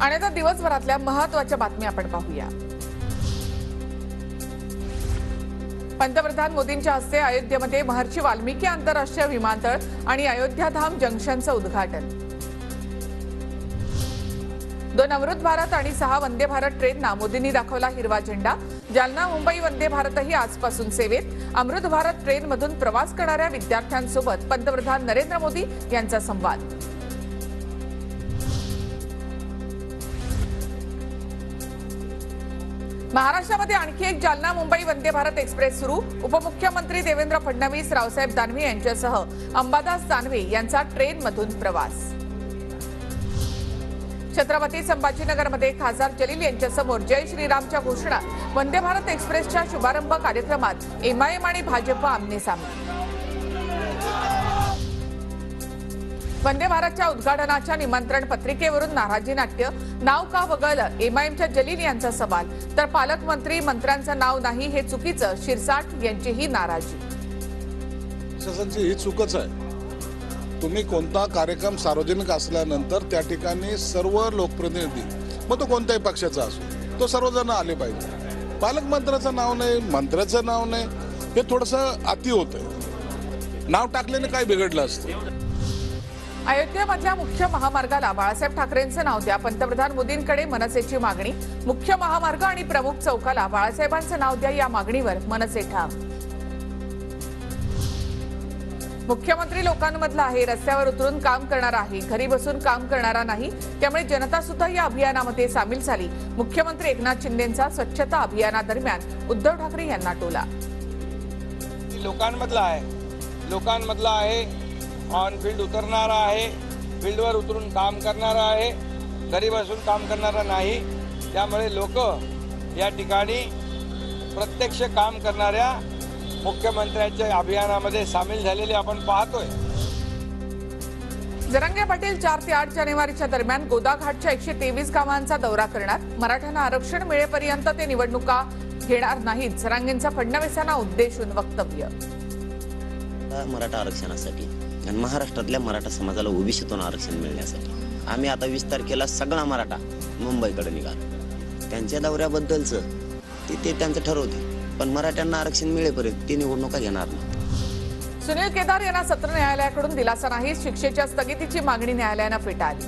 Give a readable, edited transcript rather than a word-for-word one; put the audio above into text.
आणि आता दिवसभरातल्या महत्त्वाच्या बातम्या आपण पाहूया। पंतप्रधान मोदींच्या हस्ते अयोध्येमध्ये महर्षी वाल्मिकी आंतरराष्ट्रीय विमानतळ आणि अयोध्याधाम जंक्शनचं उद्घाटन। 2 अमृत भारत आणि 6 वंदे भारत ट्रेनना मोदींनी दाखवला हिरवा झेंडा। जालना मुंबई वंदे भारतही आजपासून सेवेत। अमृत भारत ट्रेनमधून प्रवास करणाऱ्या विद्यार्थ्यांसोबत पंतप्रधान नरेंद्र मोदी यांचा संवाद। महाराष्ट्रामध्ये आणखी एक जालना मुंबई वंदे भारत एक्सप्रेस सुरू। उपमुख्यमंत्री देवेंद्र फडणवीस, रावसाहेब दानवे यांच्यासह अंबादास दानवे यांचा ट्रेनमधून प्रवास। छत्रपती संभाजीनगरमध्ये खासदार जलील यांच्यासमोर जय श्रीरामच्या घोषणा। वंदे भारत एक्सप्रेसच्या शुभारंभ कार्यक्रमात एमआयएम आणि भाजप आमने-सामने। वंदे भारतच्या उद्घाटनाच्या निमंत्रण पत्रिकेवरून नाराजी नाट्य। नाव का वगळलं, एमआयएमच्या जलील यांचा सवाल। तर पालकमंत्री मंत्र्यांचं नाव नाही हे चुकीचं, शिरसाट यांचीही नाराजी। शासनाची ही चूकच आहे। तुम्ही कोणता कार्यक्रम सार्वजनिक असल्यानंतर त्या ठिकाणी सर्व लोकप्रतिनिधी, मग तो कोणत्याही पक्षाचा असो, तो सर्वजण आले पाहिजे। पालकमंत्र्याचं नाव नाही, मंत्र्याचं नाव नाही, हे थोडंसं अति होतंय। नाव टाकल्याने काय बिघडलं असतं? अयोध्येमधल्या मुख्य महामार्गाला बाळासाहेब ठाकरेंचं नाव द्या। पंतप्रधान मोदींकडे मनसेची मागणी। मुख्य महामार्ग आणि प्रमुख चौकाला बाळासाहेबांचं नाव द्या, या मागणीवर मनसे ठाम। मुख्यमंत्री लोकांमधला आहे, रस्त्यावर उतरून काम करणारा आहे, घरी बसून काम करणारा नाही। त्यामुळे जनता सुद्धा या अभियानामध्ये सामील झाली। मुख्यमंत्री एकनाथ शिंदेंचा स्वच्छता अभियानादरम्यान उद्धव ठाकरे यांना टोला। लोकांमधला आहे, ऑन फील्ड उतरणारा आहे, फील्डवर उतरून काम करणारा आहे, घरी बसून काम करणारा नाही। त्यामुळे लोक या ठिकाणी प्रत्यक्ष काम करणाऱ्या मुख्यमंत्र्यांच्या अभियानामध्ये सामील झालेले आपण पाहतोय। जरांगे पाटील 4 ते 8 जानेवारीच्या दरम्यान गोदाघाटच्या 123 गावांचा दौरा करणार। मराठ्यांना आरक्षण मिळेपर्यंत ते निवडणुका घेणार नाहीत, जरांगेंचं फडणवीसांना उद्देशून वक्तव्य। मराठा आरक्षणासाठी आणि महाराष्ट्रातल्या मराठा समाजाला ओबीसीतून आरक्षण मिळण्यासाठी आम्ही आता 20 तारखेला सगळा मराठा मुंबईकडे निघालो। त्यांच्या दौऱ्याबद्दलचं ते त्यांचं ठरवते, पण मराठ्यांना आरक्षण मिळेपर्यंत ते निवडणुका घेणार नाही। सुनील केदार यांना सत्र न्यायालयाकडून दिलासा नाही। शिक्षेच्या स्थगितीची मागणी न्यायालयानं फेटाळली।